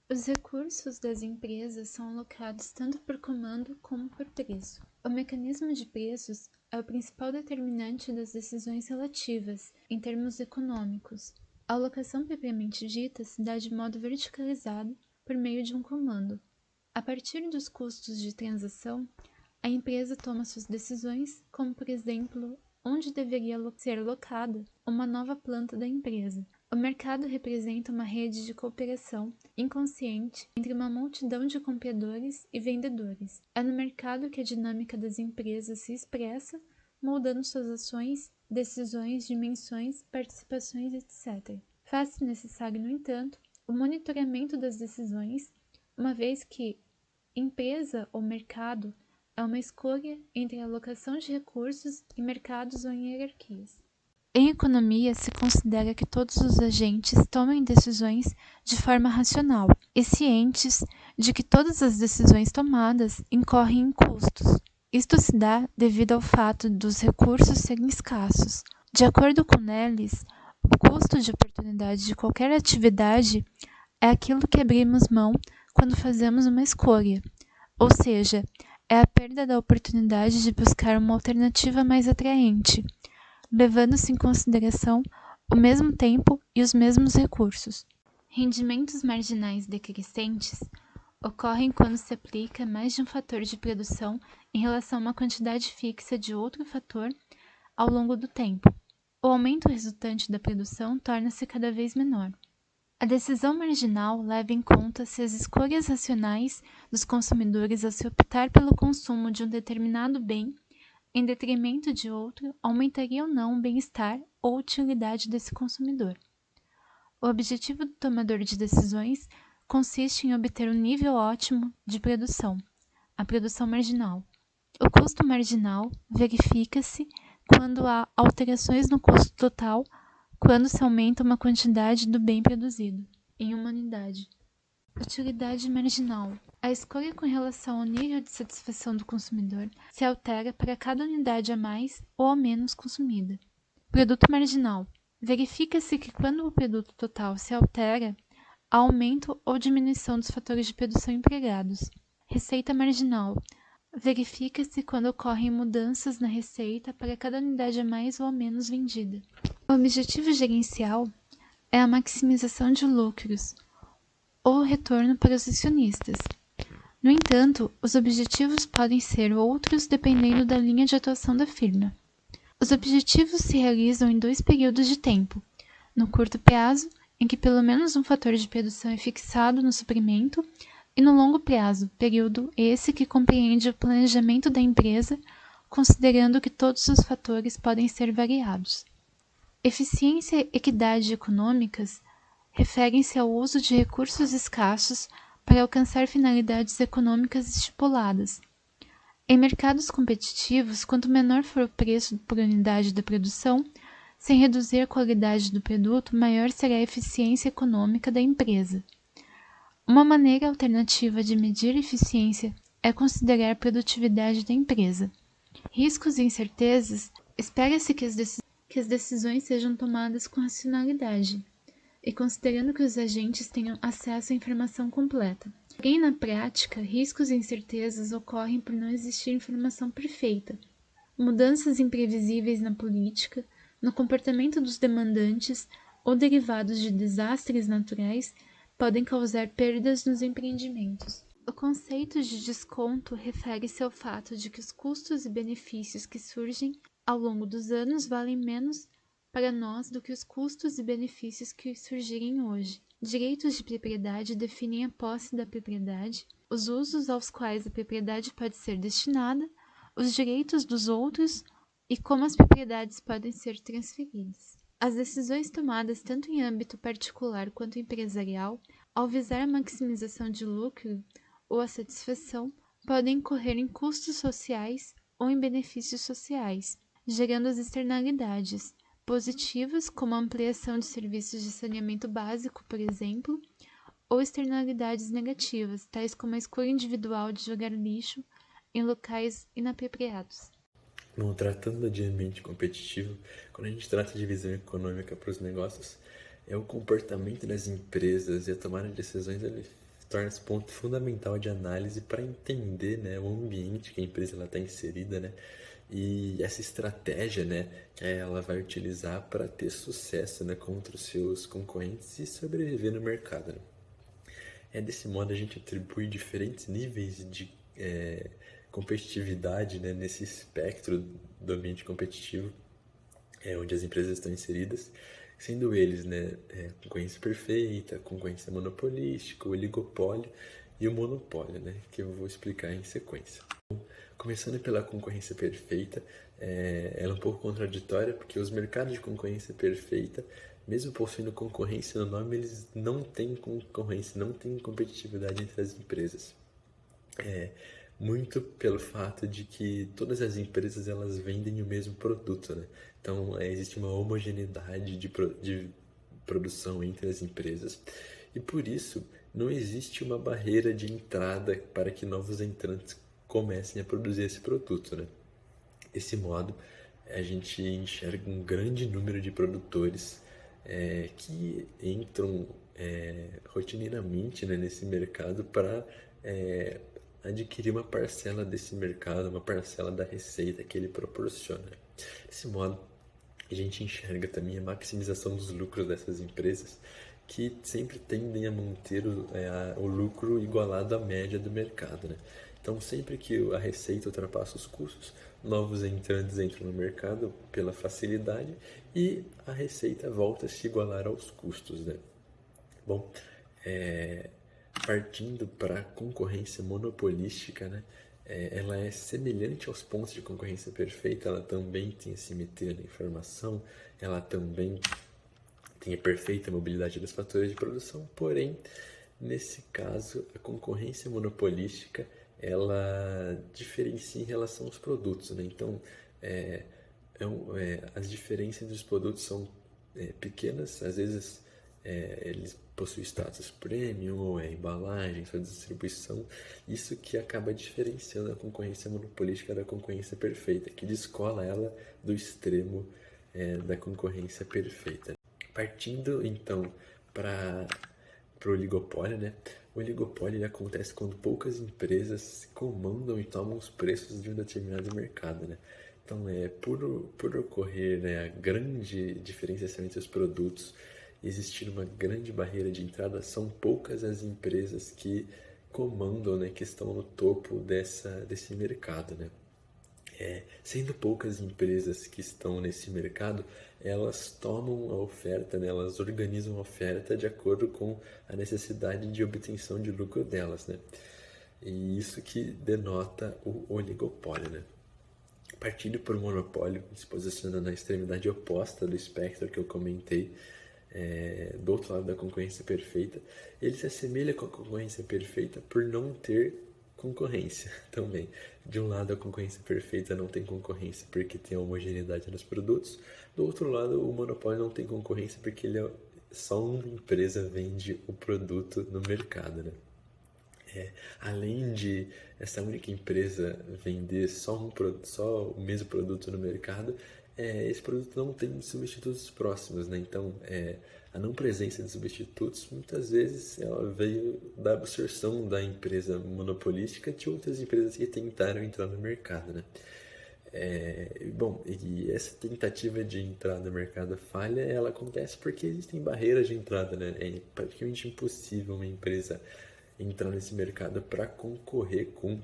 Os recursos das empresas são alocados tanto por comando como por preço. O mecanismo de preços é o principal determinante das decisões relativas, em termos econômicos. A alocação propriamente dita se dá de modo verticalizado por meio de um comando. A partir dos custos de transação, a empresa toma suas decisões, como por exemplo, onde deveria ser alocada uma nova planta da empresa. O mercado representa uma rede de cooperação inconsciente entre uma multidão de compradores e vendedores. É no mercado que a dinâmica das empresas se expressa, moldando suas ações, decisões, dimensões, participações, etc. Faz-se necessário, no entanto, o monitoramento das decisões, uma vez que empresa ou mercado é uma escolha entre a alocação de recursos em mercados ou em hierarquias. Em economia, se considera que todos os agentes tomem decisões de forma racional e cientes de que todas as decisões tomadas incorrem em custos. Isto se dá devido ao fato dos recursos serem escassos. De acordo com Nellis, o custo de oportunidade de qualquer atividade é aquilo que abrimos mão quando fazemos uma escolha, ou seja, é a perda da oportunidade de buscar uma alternativa mais atraente, levando-se em consideração o mesmo tempo e os mesmos recursos. Rendimentos marginais decrescentes ocorrem quando se aplica mais de um fator de produção em relação a uma quantidade fixa de outro fator ao longo do tempo. O aumento resultante da produção torna-se cada vez menor. A decisão marginal leva em conta se as escolhas racionais dos consumidores ao se optar pelo consumo de um determinado bem em detrimento de outro aumentaria ou não o bem-estar ou utilidade desse consumidor. O objetivo do tomador de decisões consiste em obter um nível ótimo de produção, a produção marginal. O custo marginal verifica-se quando há alterações no custo total quando se aumenta uma quantidade do bem produzido, em uma unidade. Utilidade marginal. A escolha com relação ao nível de satisfação do consumidor se altera para cada unidade a mais ou a menos consumida. Produto marginal. Verifica-se que quando o produto total se altera, há aumento ou diminuição dos fatores de produção empregados. Receita marginal. Verifica-se quando ocorrem mudanças na receita para cada unidade a mais ou a menos vendida. O objetivo gerencial é a maximização de lucros ou retorno para os acionistas. No entanto, os objetivos podem ser outros dependendo da linha de atuação da firma. Os objetivos se realizam em 2 períodos de tempo: no curto prazo, em que pelo menos um fator de produção é fixado no suprimento, e no longo prazo, período esse que compreende o planejamento da empresa, considerando que todos os fatores podem ser variados. Eficiência e equidade econômicas referem-se ao uso de recursos escassos para alcançar finalidades econômicas estipuladas. Em mercados competitivos, quanto menor for o preço por unidade da produção, sem reduzir a qualidade do produto, maior será a eficiência econômica da empresa. Uma maneira alternativa de medir eficiência é considerar a produtividade da empresa. Riscos e incertezas. Espera-se que as decisões sejam tomadas com racionalidade e considerando que os agentes tenham acesso à informação completa. Porém, na prática, riscos e incertezas ocorrem por não existir informação perfeita. Mudanças imprevisíveis na política, no comportamento dos demandantes ou derivados de desastres naturais podem causar perdas nos empreendimentos. O conceito de desconto refere-se ao fato de que os custos e benefícios que surgem ao longo dos anos valem menos para nós do que os custos e benefícios que surgirem hoje. Direitos de propriedade definem a posse da propriedade, os usos aos quais a propriedade pode ser destinada, os direitos dos outros e como as propriedades podem ser transferidas. As decisões tomadas tanto em âmbito particular quanto empresarial, ao visar a maximização de lucro ou a satisfação, podem incorrer em custos sociais ou em benefícios sociais, gerando as externalidades positivas, como a ampliação de serviços de saneamento básico, por exemplo, ou externalidades negativas, tais como a escolha individual de jogar lixo em locais inapropriados. Não tratando de ambiente competitivo, quando a gente trata de visão econômica para os negócios, é o comportamento das empresas e a tomada de decisões torna-se ponto fundamental de análise para entender, né, o ambiente que a empresa está inserida, né, e essa estratégia, né, que ela vai utilizar para ter sucesso, né, contra os seus concorrentes e sobreviver no mercado, né. Desse modo a gente atribui diferentes níveis de competitividade, né, nesse espectro do ambiente competitivo, onde as empresas estão inseridas, sendo eles, né, concorrência perfeita, concorrência monopolística, o oligopólio e o monopólio, né, que eu vou explicar em sequência. Começando pela concorrência perfeita, ela é um pouco contraditória, porque os mercados de concorrência perfeita, mesmo possuindo concorrência no nome, eles não têm concorrência, não têm competitividade entre as empresas. Muito pelo fato de que todas as empresas elas vendem o mesmo produto, né? Então existe uma homogeneidade de produção entre as empresas e por isso não existe uma barreira de entrada para que novos entrantes comecem a produzir esse produto, né? Desse modo, a gente enxerga um grande número de produtores que entram rotineiramente, né, nesse mercado para adquirir uma parcela desse mercado, uma parcela da receita que ele proporciona. Desse modo, a gente enxerga também a maximização dos lucros dessas empresas, que sempre tendem a manter o lucro igualado à média do mercado, né? Então, sempre que a receita ultrapassa os custos, novos entrantes entram no mercado pela facilidade e a receita volta a se igualar aos custos, né? Bom, partindo para a concorrência monopolística, né? Ela é semelhante aos pontos de concorrência perfeita, ela também tem assimetria na informação, ela também tem a perfeita mobilidade dos fatores de produção, porém, nesse caso, a concorrência monopolística ela diferencia em relação aos produtos, né? Então, as diferenças dos produtos são pequenas, às vezes eles possuem status premium, ou embalagem, sua distribuição, isso que acaba diferenciando a concorrência monopolística da concorrência perfeita, que descola ela do extremo da concorrência perfeita. Partindo então para o oligopólio, né? O oligopólio ele acontece quando poucas empresas comandam e tomam os preços de um determinado mercado, né? Então, por ocorrer, né, a grande diferenciação entre os produtos, existir uma grande barreira de entrada, são poucas as empresas que comandam, né, que estão no topo desse mercado, né? Sendo poucas empresas que estão nesse mercado, elas tomam a oferta, né? Elas organizam a oferta de acordo com a necessidade de obtenção de lucro delas, né? E isso que denota o oligopólio, né? Partindo por um monopólio, se posicionando na extremidade oposta do espectro que eu comentei, do outro lado da concorrência perfeita, ele se assemelha com a concorrência perfeita por não ter concorrência também. De um lado, a concorrência perfeita não tem concorrência porque tem a homogeneidade nos produtos. Do outro lado, o monopólio não tem concorrência porque só uma empresa vende o produto no mercado, né? Além de essa única empresa vender só o mesmo produto no mercado, esse produto não tem substitutos próximos, né? Então, a não presença de substitutos, muitas vezes, ela veio da absorção da empresa monopolística de outras empresas que tentaram entrar no mercado, né? Bom, e essa tentativa de entrar no mercado falha, ela acontece porque existem barreiras de entrada, né? É praticamente impossível uma empresa entrar nesse mercado para concorrer com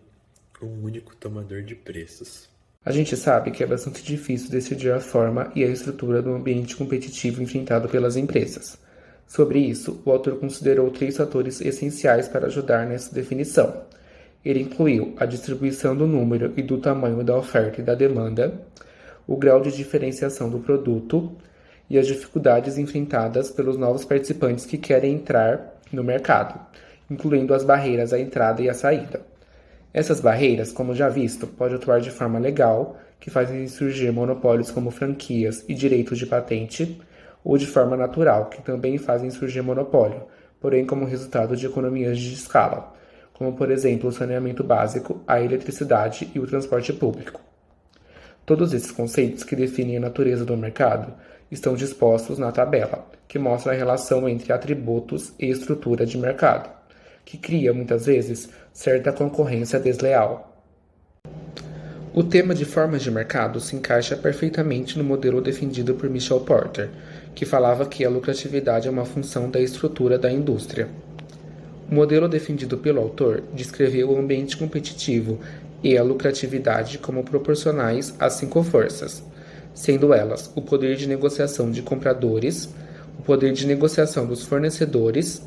um único tomador de preços. A gente sabe que é bastante difícil decidir a forma e a estrutura do ambiente competitivo enfrentado pelas empresas. Sobre isso, o autor considerou 3 fatores essenciais para ajudar nessa definição. Ele incluiu a distribuição do número e do tamanho da oferta e da demanda, o grau de diferenciação do produto e as dificuldades enfrentadas pelos novos participantes que querem entrar no mercado, incluindo as barreiras à entrada e à saída. Essas barreiras, como já visto, podem atuar de forma legal, que fazem surgir monopólios como franquias e direitos de patente, ou de forma natural, que também fazem surgir monopólio, porém como resultado de economias de escala, como por exemplo o saneamento básico, a eletricidade e o transporte público. Todos esses conceitos que definem a natureza do mercado estão dispostos na tabela, que mostra a relação entre atributos e estrutura de mercado. que cria, muitas vezes, certa concorrência desleal. O tema de formas de mercado se encaixa perfeitamente no modelo defendido por Michel Porter, que falava que a lucratividade é uma função da estrutura da indústria. O modelo defendido pelo autor descreveu o ambiente competitivo e a lucratividade como proporcionais às 5 forças, sendo elas o poder de negociação de compradores, o poder de negociação dos fornecedores,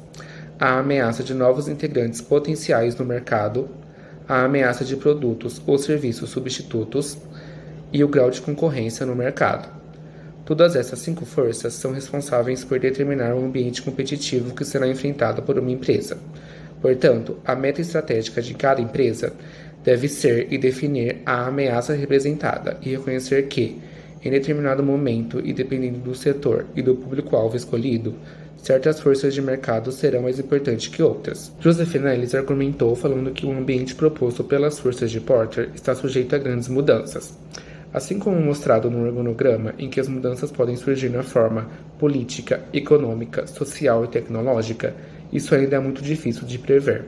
a ameaça de novos integrantes potenciais no mercado, a ameaça de produtos ou serviços substitutos e o grau de concorrência no mercado. Todas essas 5 forças são responsáveis por determinar o ambiente competitivo que será enfrentado por uma empresa. Portanto, a meta estratégica de cada empresa deve ser e definir a ameaça representada e reconhecer que, em determinado momento e dependendo do setor e do público-alvo escolhido, certas forças de mercado serão mais importantes que outras. Joseph Nellis argumentou falando que o ambiente proposto pelas forças de Porter está sujeito a grandes mudanças. Assim como mostrado no organograma, em que as mudanças podem surgir na forma política, econômica, social e tecnológica, isso ainda é muito difícil de prever.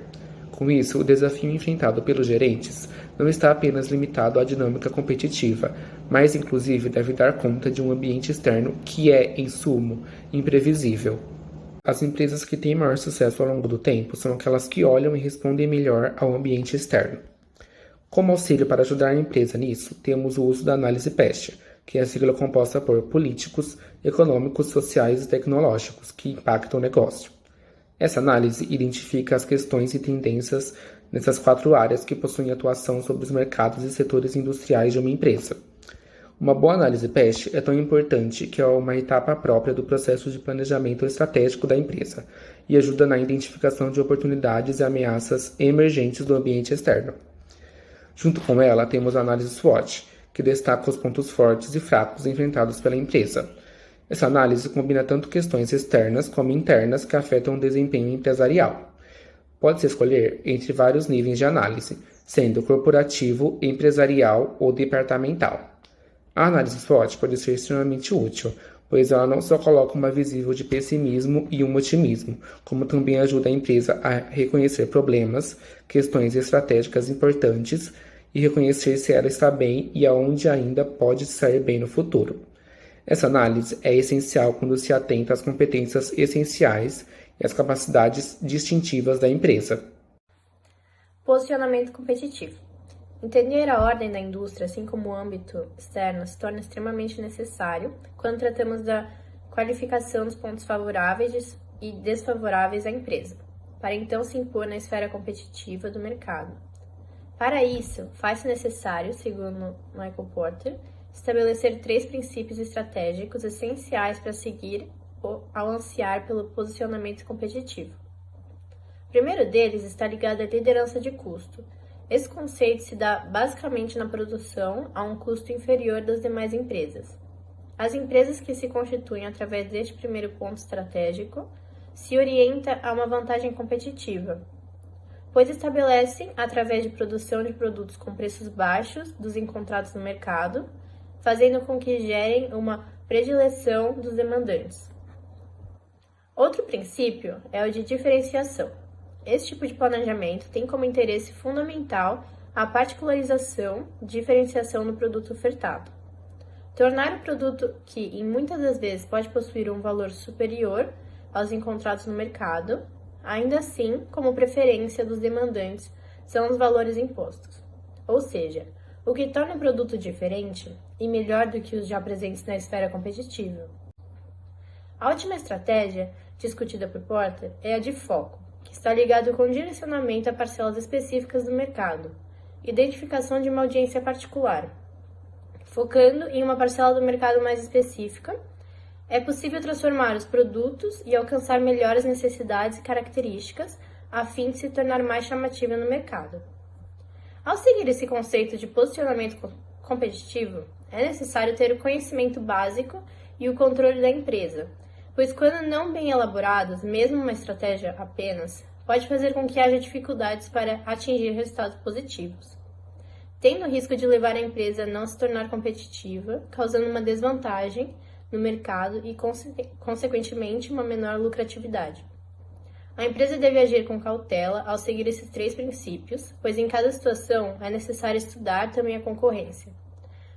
Com isso, o desafio enfrentado pelos gerentes não está apenas limitado à dinâmica competitiva, mas inclusive deve dar conta de um ambiente externo que é, em sumo, imprevisível. As empresas que têm maior sucesso ao longo do tempo são aquelas que olham e respondem melhor ao ambiente externo. Como auxílio para ajudar a empresa nisso, temos o uso da análise PEST, que é a sigla composta por políticos, econômicos, sociais e tecnológicos, que impactam o negócio. Essa análise identifica as questões e tendências nessas 4 áreas que possuem atuação sobre os mercados e setores industriais de uma empresa. Uma boa análise PEST é tão importante que é uma etapa própria do processo de planejamento estratégico da empresa e ajuda na identificação de oportunidades e ameaças emergentes do ambiente externo. Junto com ela, temos a análise SWOT, que destaca os pontos fortes e fracos enfrentados pela empresa. Essa análise combina tanto questões externas como internas que afetam o desempenho empresarial. Pode-se escolher entre vários níveis de análise, sendo corporativo, empresarial ou departamental. A análise SWOT pode ser extremamente útil, pois ela não só coloca uma visível de pessimismo e um otimismo, como também ajuda a empresa a reconhecer problemas, questões estratégicas importantes e reconhecer se ela está bem e aonde ainda pode sair bem no futuro. Essa análise é essencial quando se atenta às competências essenciais e às capacidades distintivas da empresa. Posicionamento competitivo. Entender a ordem da indústria, assim como o âmbito externo, se torna extremamente necessário quando tratamos da qualificação dos pontos favoráveis e desfavoráveis à empresa, para então se impor na esfera competitiva do mercado. Para isso, faz-se necessário, segundo Michael Porter, estabelecer 3 princípios estratégicos essenciais para seguir ao ansiar pelo posicionamento competitivo. O primeiro deles está ligado à liderança de custo. Esse conceito se dá basicamente na produção a um custo inferior das demais empresas. As empresas que se constituem através deste primeiro ponto estratégico se orientam a uma vantagem competitiva, pois estabelecem, através de produção de produtos com preços baixos dos encontrados no mercado, fazendo com que gerem uma predileção dos demandantes. Outro princípio é o de diferenciação. Esse tipo de planejamento tem como interesse fundamental a particularização e diferenciação do produto ofertado. Tornar o produto que, em muitas das vezes, pode possuir um valor superior aos encontrados no mercado, ainda assim, como preferência dos demandantes, são os valores impostos. Ou seja, o que torna o produto diferente e melhor do que os já presentes na esfera competitiva. A última estratégia, discutida por Porter, é a de foco, que está ligado com direcionamento a parcelas específicas do mercado, identificação de uma audiência particular. Focando em uma parcela do mercado mais específica, é possível transformar os produtos e alcançar melhores necessidades e características a fim de se tornar mais chamativa no mercado. Ao seguir esse conceito de posicionamento competitivo, é necessário ter o conhecimento básico e o controle da empresa, pois quando não bem elaborados, mesmo uma estratégia apenas, pode fazer com que haja dificuldades para atingir resultados positivos, tendo o risco de levar a empresa a não se tornar competitiva, causando uma desvantagem no mercado e, consequentemente, uma menor lucratividade. A empresa deve agir com cautela ao seguir esses 3 princípios, pois em cada situação é necessário estudar também a concorrência,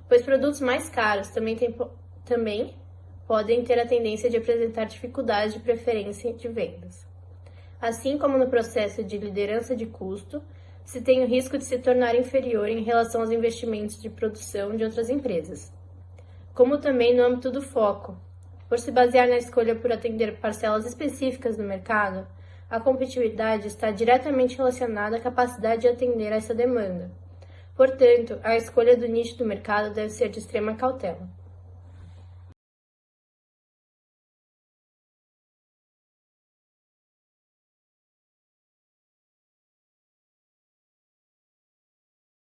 pois produtos mais caros também podem ter a tendência de apresentar dificuldades de preferência de vendas. Assim como no processo de liderança de custo, se tem o risco de se tornar inferior em relação aos investimentos de produção de outras empresas. Como também no âmbito do foco, por se basear na escolha por atender parcelas específicas do mercado, a competitividade está diretamente relacionada à capacidade de atender a essa demanda. Portanto, a escolha do nicho do mercado deve ser de extrema cautela.